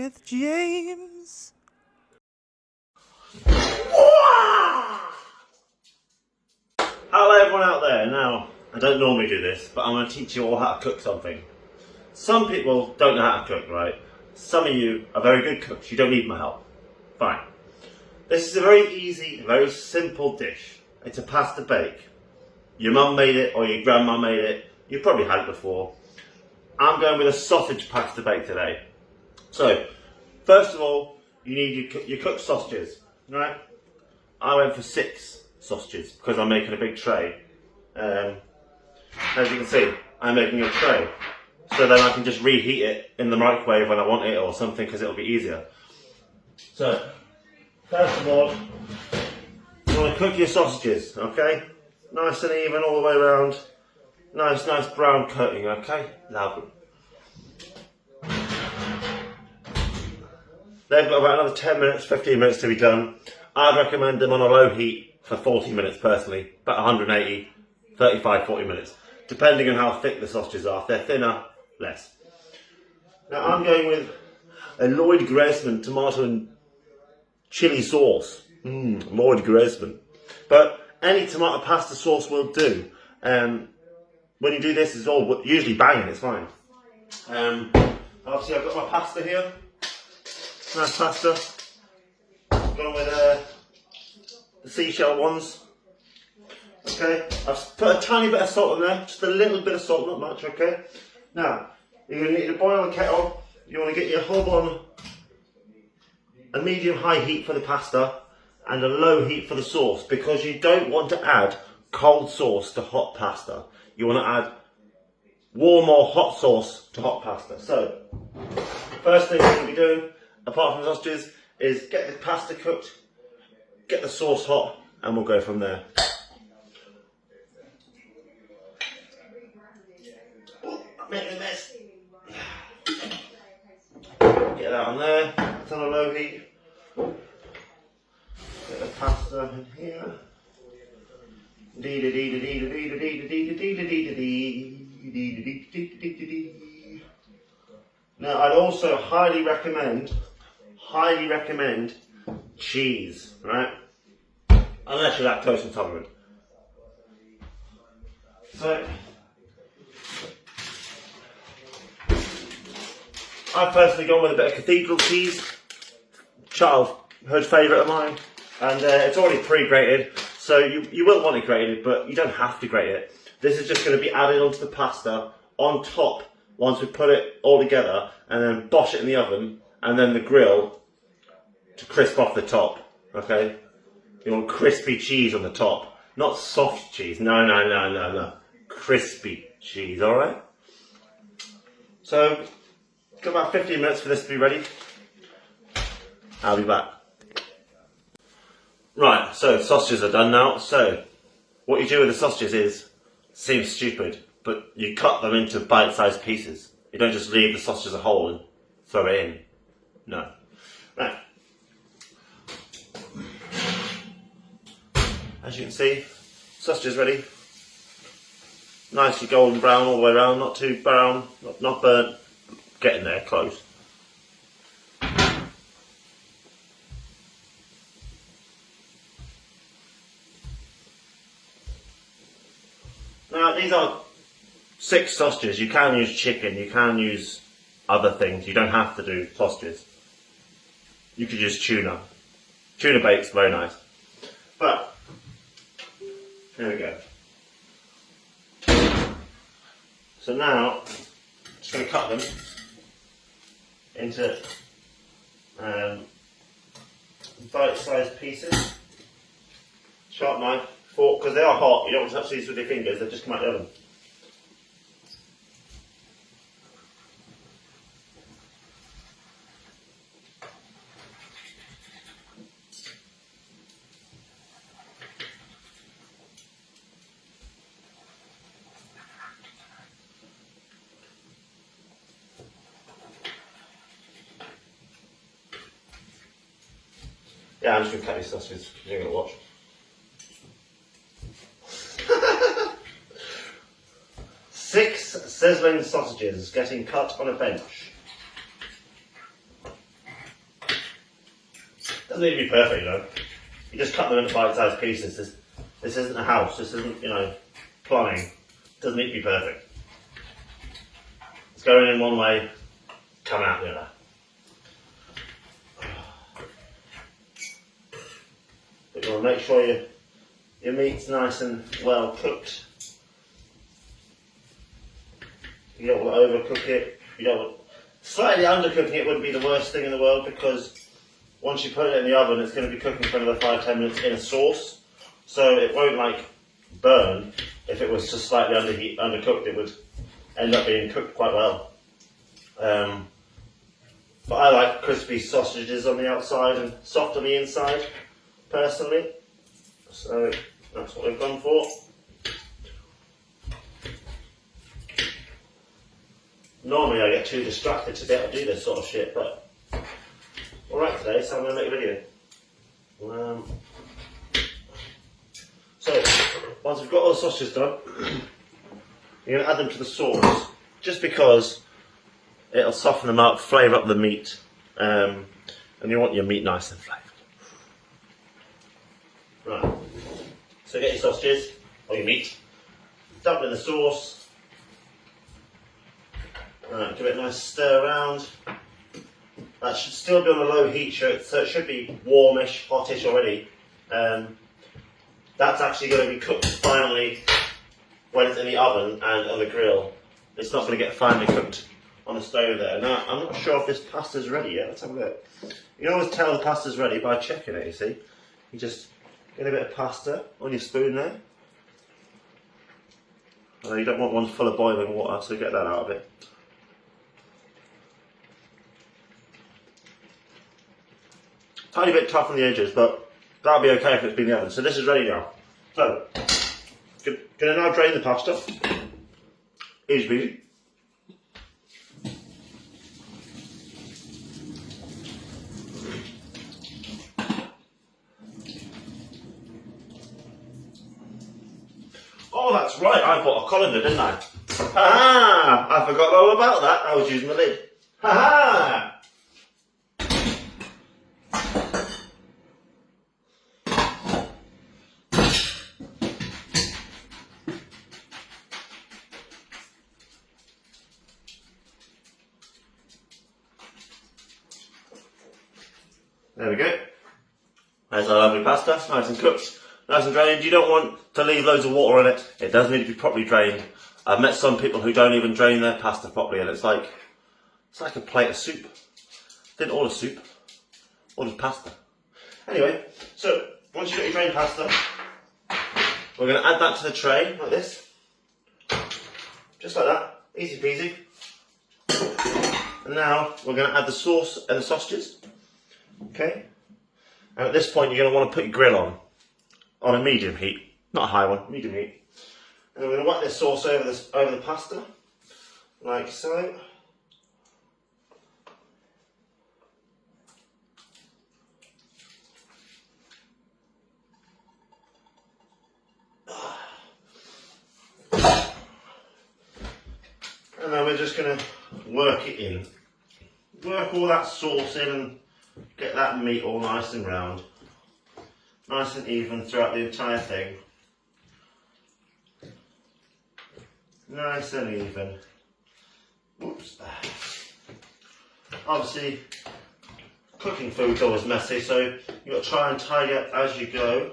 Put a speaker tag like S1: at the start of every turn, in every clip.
S1: with James.
S2: Hello everyone out there. Now, I don't normally do this, but I'm going to teach you all how to cook something. Some people don't know how to cook, right? Some of you are very good cooks, you don't need my help. Fine. This is a very easy, very simple dish. It's a pasta bake. Your mum made it or your grandma made it. You've probably had it before. I'm going with a sausage pasta bake today. So, first of all, you need your cooked sausages, right? I went for 6 sausages because I'm making a big tray. As you can see, I'm making a tray. So then I can just reheat it in the microwave when I want it or something because it'll be easier. So, first of all, you want to cook your sausages, okay? Nice and even all the way around. Nice brown coating, okay? Lovely. They've got about another 10 minutes, 15 minutes to be done. I'd recommend them on a low heat for 40 minutes personally, about 180, 35, 40 minutes, depending on how thick the sausages are. If they're thinner, less. Now I'm going with a Lloyd Gresman tomato and chili sauce. Lloyd Gresman. But any tomato pasta sauce will do. When you do this, it's all usually banging, it's fine. Obviously I've got my pasta here. Nice pasta. Gone with the seashell ones. Okay, I've put a tiny bit of salt in there, just a little bit of salt, not much, okay? Now, you're going to need to boil the kettle. You want to get your hob on a medium-high heat for the pasta and a low heat for the sauce because you don't want to add cold sauce to hot pasta. You want to add warm or hot sauce to hot pasta. So, first thing we're going to be doing, apart from the sausages, is get the pasta cooked, get the sauce hot, and we'll go from there. I'm making a mess. Get that on there, it's on a low heat. Get the pasta in here. Now I'd also highly recommend cheese, right? Unless you're lactose intolerant. So I've personally gone with a bit of cathedral cheese, childhood favourite of mine, and it's already pre-grated, so you will want it grated, but you don't have to grate it. This is just going to be added onto the pasta on top once we put it all together, and then bosh it in the oven, and then the grill to crisp off the top, okay? You want crispy cheese on the top, not soft cheese, no. Crispy cheese, alright? So, got about 15 minutes for this to be ready. I'll be back. Right, so the sausages are done now. So, what you do with the sausages seems stupid, but you cut them into bite-sized pieces. You don't just leave the sausage as a whole and throw it in. No. Right. As you can see, sausage is ready. Nicely golden brown all the way around, not too brown, not burnt. Getting there, close. Now these are 6 sausages. You can use chicken, you can use other things. You don't have to do sausages. You could use tuna. Tuna bake's very nice. But, there we go. So now, I'm just going to cut them into bite-sized pieces. Sharp knife, fork, because they are hot, you don't want to touch these with your fingers, they just come out of the oven. Yeah, I'm just going to cut these sausages because you're going to watch. Six sizzling sausages getting cut on a bench. Doesn't need to be perfect, you know. You just cut them into bite-sized pieces. This isn't a house. This isn't, you know, plumbing. It doesn't need to be perfect. It's going in one way, come out the other. But you want to make sure your meat's nice and well cooked. You don't want to overcook it. You don't want, slightly undercooking it wouldn't be the worst thing in the world, because once you put it in the oven, it's going to be cooking for another 5-10 minutes in a sauce. So it won't like burn. If it was just slightly undercooked, it would end up being cooked quite well. But I like crispy sausages on the outside and soft on the inside, personally. So that's what we've gone for. Normally I get too distracted to be able to do this sort of shit, but alright today, so I'm going to make a video. So, once we've got all the sausages done, you're going to add them to the sauce, just because it'll soften them up, flavour up the meat, and you want your meat nice and flavoured. Right, so get your sausages, or your meat, dump it in the sauce. Right, give it a nice stir around. That should still be on a low heat, so it should be warmish, hottish already. That's actually going to be cooked finally when it's in the oven and on the grill. It's not going to get finely cooked on the stove there. Now, I'm not sure if this pasta's ready yet. Let's have a look. You can always tell the pasta's ready by checking it, you see. You just get a bit of pasta on your spoon there. Although you don't want one full of boiling water, so get that out of it. Tiny bit tough on the edges, but that'll be okay if it's been in the oven. So this is ready now. So, gonna now drain the pasta. Easy peasy. Oh, that's right, I bought a colander, didn't I? Ha-ha! I forgot all about that. I was using the lid. Ha-ha! There we go. There's our lovely pasta, nice and cooked, nice and drained. You don't want to leave loads of water in it. It does need to be properly drained. I've met some people who don't even drain their pasta properly, and it's like a plate of soup. Didn't order soup, ordered pasta. Anyway, so once you've got your drained pasta, we're going to add that to the tray like this, just like that, easy peasy. And now we're going to add the sauce and the sausages. Okay, and at this point you're going to want to put your grill on a medium heat, not a high one, medium heat. And we're going to whack this sauce over the pasta, like so. And then we're just going to work it in, work all that sauce in and get that meat all nice and round, nice and even throughout the entire thing. Nice and even. Oops. Obviously, cooking food's always messy, so you've got to try and tidy up as you go.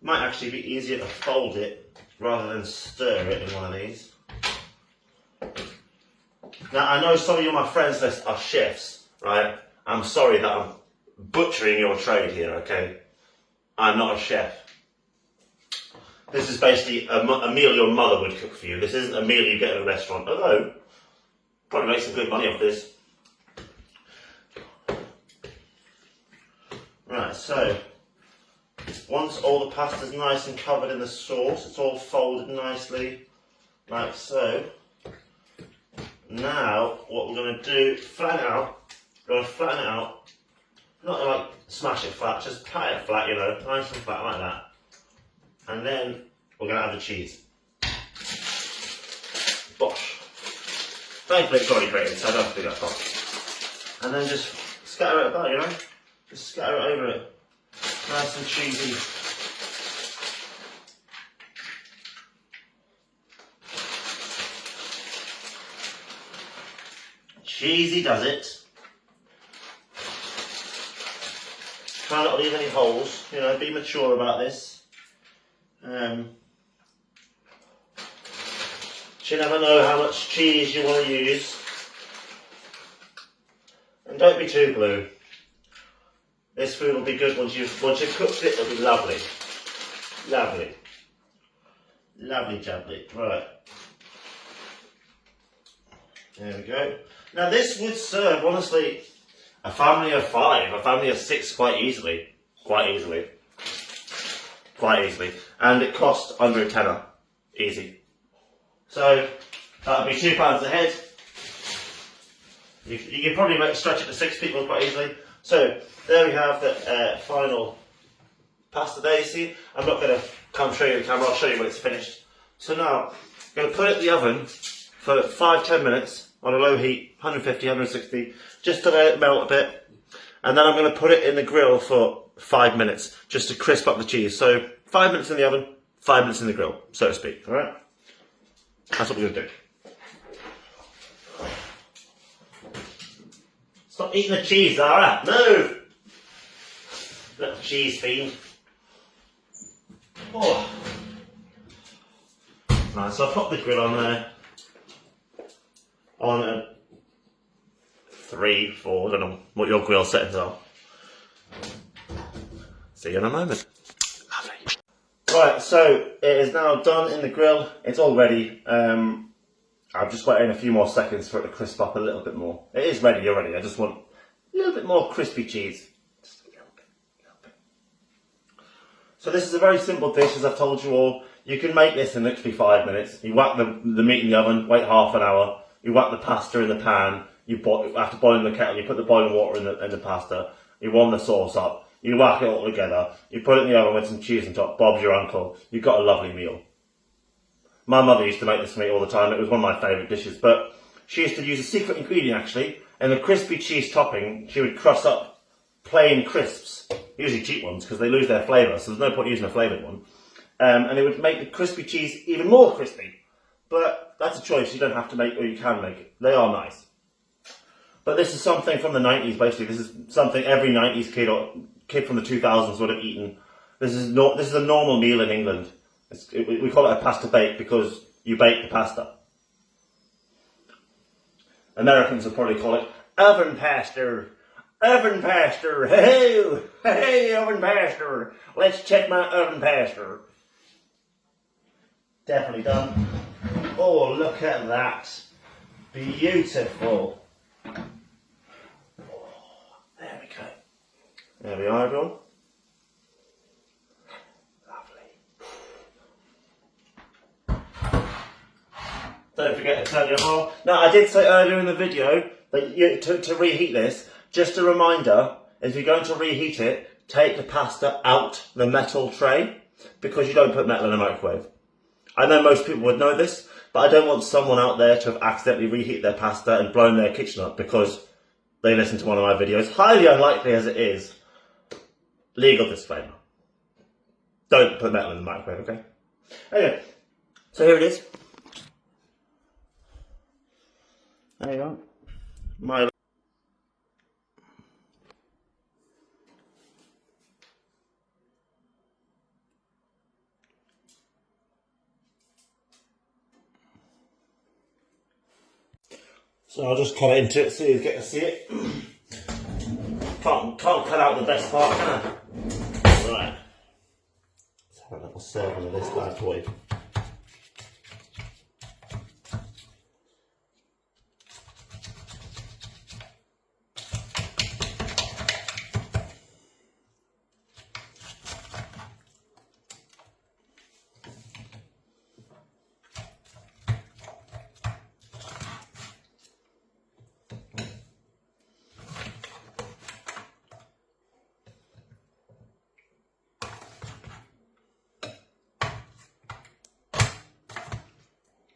S2: Might actually be easier to fold it rather than stir it in one of these. Now, I know some of you, my friends, are chefs, right? I'm sorry that I'm butchering your trade here, okay? I'm not a chef. This is basically a meal your mother would cook for you. This isn't a meal you get in a restaurant, although probably make some good money off this. Right, so once all the pasta's nice and covered in the sauce, it's all folded nicely, like so. Now, what we're going to do, flatten it out. We're going to flatten it out. Not like smash it flat, just pat it flat, you know, nice and flat like that. And then we're going to add the cheese. Bosh. Thankfully it's already grated, so I don't have to do that part. And then just scatter it about, you know? Just scatter it over it. Nice and cheesy. Cheesy does it. Try not to leave any holes, you know, be mature about this. You never know how much cheese you want to use. And don't be too blue. This food will be good once you've cooked it, it'll be lovely. Lovely. Lovely jubbly. Right. There we go. Now this would serve, honestly, a family of 5, a family of 6 quite easily. Quite easily. Quite easily. And it costs under a tenner. Easy. So, that would be £2 a head. You can probably stretch it to 6 people quite easily. So, there we have the final pasta daisy. I'm not going to come show you the camera, I'll show you when it's finished. So now, I'm going to put it in the oven for 5-10 minutes on a low heat, 150, 160, just to let it melt a bit. And then I'm going to put it in the grill for 5 minutes, just to crisp up the cheese. So 5 minutes in the oven, 5 minutes in the grill, so to speak, alright? That's what we're going to do. Stop eating the cheese, Zara! Move! Little cheese fiend. Oh. Right, so I'll pop the grill on there. On a 3, 4, I don't know what your grill settings are. See you in a moment. Lovely. Right, so it is now done in the grill. It's all ready. I'm just waiting a few more seconds for it to crisp up a little bit more. It is ready already. I just want a little bit more crispy cheese. Just a little bit. So this is a very simple dish, as I've told you all. You can make this in literally 5 minutes. You whack the meat in the oven, wait half an hour. You whack the pasta in the pan. After boiling the kettle, you put the boiling water in the pasta. You warm the sauce up. You whack it all together. You put it in the oven with some cheese on top. Bob's your uncle. You've got a lovely meal. My mother used to make this for me all the time. It was one of my favourite dishes. But she used to use a secret ingredient, actually. In the crispy cheese topping, she would crust up plain crisps. Usually cheap ones, because they lose their flavour. So there's no point using a flavoured one. And it would make the crispy cheese even more crispy. But that's a choice. You don't have to make it, or you can make it. They are nice. But this is something from the 90s, basically. This is something every 90s kid or kid from the 2000s would have eaten. This is a normal meal in England. We call it a pasta bake because you bake the pasta. Americans would probably call it oven pasta. Oven pasta. Hey, hey, oven pasta. Let's check my oven pasta. Definitely done. Oh, look at that. Beautiful. Oh, there we go. There we are, everyone. Lovely. Don't forget to turn your oil. Now, I did say earlier in the video that to reheat this, just a reminder, if you're going to reheat it, take the pasta out the metal tray, because you don't put metal in a microwave. I know most people would know this, but I don't want someone out there to have accidentally reheated their pasta and blown their kitchen up because they listened to one of my videos. Highly unlikely as it is. Legal disclaimer. Don't put metal in the microwave, okay? Anyway, so here it is. There you go. My So I'll just cut it into it so you get to see it. Can't cut out the best part, can I? Right. Let's have a little serving of this bad boy.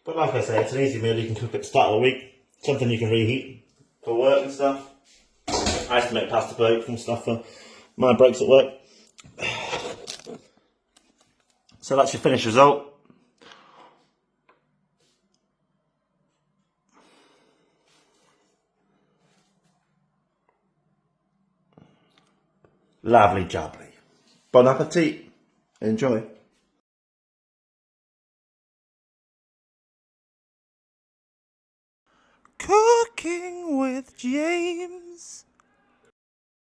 S2: But like I say, it's an easy meal you can cook at the start of the week. Something you can reheat for work and stuff. I used to make pasta breaks and stuff for my breaks at work. So that's your finished result. Lovely jubbly. Bon appetit. Enjoy.
S1: Cooking with James.